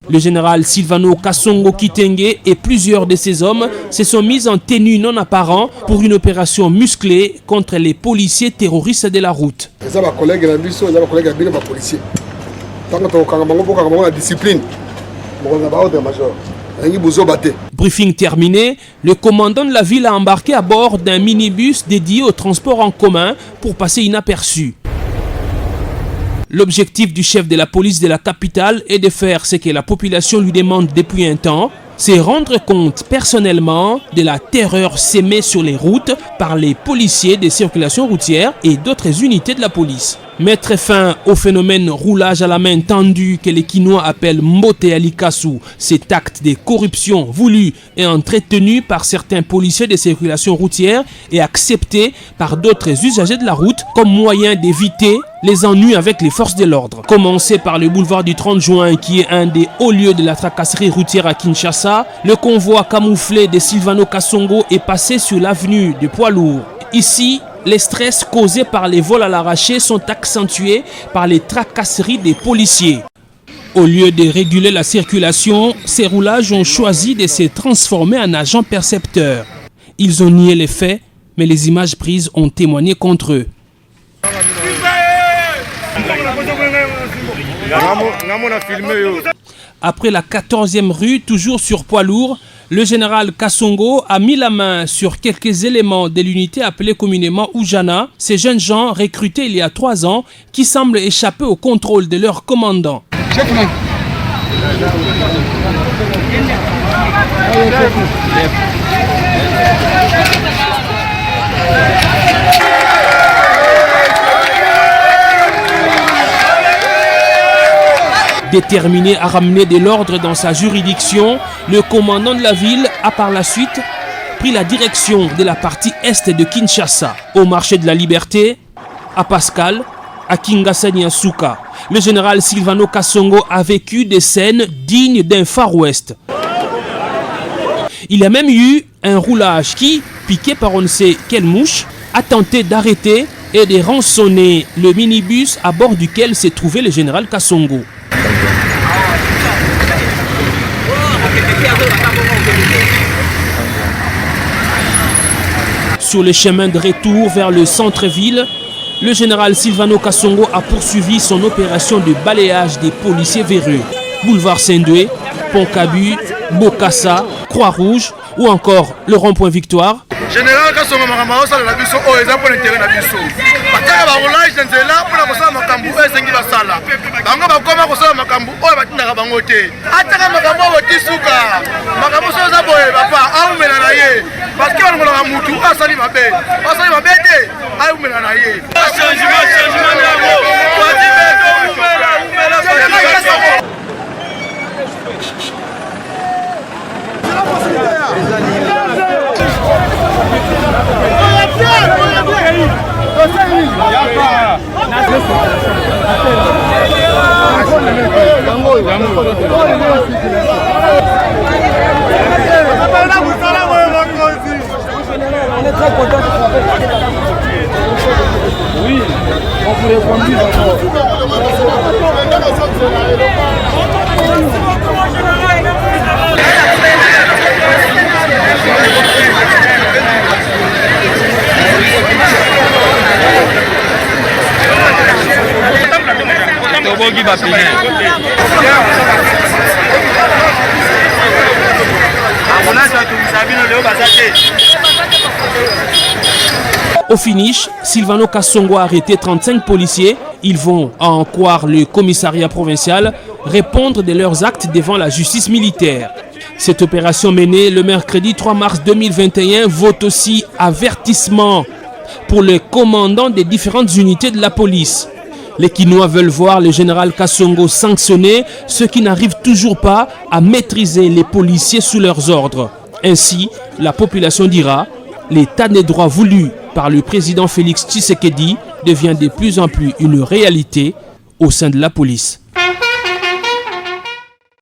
Le général Silvano Kasongo Kitenge et plusieurs de ses hommes se sont mis en tenue non apparente pour une opération musclée contre les policiers terroristes de la route. Briefing terminé, le commandant de la ville a embarqué à bord d'un minibus dédié au transport en commun pour passer inaperçu. L'objectif du chef de la police de la capitale est de faire ce que la population lui demande depuis un temps, c'est rendre compte personnellement de la terreur sémée sur les routes par les policiers des circulations routières et d'autres unités de la police. Mettre fin au phénomène roulage à la main tendue que les Quinois appellent Mbote Alikasu, cet acte de corruption voulu et entretenu par certains policiers des circulations routières et accepté par d'autres usagers de la route comme moyen d'éviter les ennuis avec les forces de l'ordre. Commencé par le boulevard du 30 juin qui est un des hauts lieux de la tracasserie routière à Kinshasa, le convoi camouflé de Silvano Kasongo est passé sur l'avenue de Poids Lourd. Ici, les stress causés par les vols à l'arraché sont accentués par les tracasseries des policiers. Au lieu de réguler la circulation, ces roulages ont choisi de se transformer en agents percepteurs. Ils ont nié les faits, mais les images prises ont témoigné contre eux. Après la 14e rue, toujours sur Poids Lourd, le général Kasongo a mis la main sur quelques éléments de l'unité appelée communément Oujana, ces jeunes gens recrutés il y a 3 ans qui semblent échapper au contrôle de leur commandant. Déterminé à ramener de l'ordre dans sa juridiction, le commandant de la ville a par la suite pris la direction de la partie est de Kinshasa, au marché de la Liberté, à Pascal, à Kinshasa Nyasuka. Le général Silvano Kasongo a vécu des scènes dignes d'un Far West. Il y a même eu un roulage qui, piqué par on ne sait quelle mouche, a tenté d'arrêter et de rançonner le minibus à bord duquel s'est trouvé le général Kasongo. Sur le chemin de retour vers le centre-ville, le général Silvano Kasongo a poursuivi son opération de balayage des policiers véreux. Boulevard Saint-Doué, Pont-Cabu, Bokassa, Croix-Rouge ou encore le rond-point Victoire. Général Kasongo Makamao la biso o eza pour l'intérêt na biso. Bataka ba roulage nzela pour na kosala makambu esengi basala. Bango bakoma kosala makambu o batinaka bango te. Ataka makambu o tisuka. Makambu so za boye papa aumela na ye. Parce que on a mutu asali mabe. Asali mabe te aumela na ye. Changement na go. Wati beto umela. On est très content de travailler. Oui, on vous répond. Au finish, Silvano Kasongo a arrêté 35 policiers. Ils vont, à en croire le commissariat provincial, répondre de leurs actes devant la justice militaire. Cette opération menée le mercredi 3 mars 2021 vaut aussi avertissement pour les commandants des différentes unités de la police. Les Quinois veulent voir le général Kasongo sanctionner ceux qui n'arrivent toujours pas à maîtriser les policiers sous leurs ordres. Ainsi, la population dira, l'état des droits voulu par le président Félix Tshisekedi devient de plus en plus une réalité au sein de la police.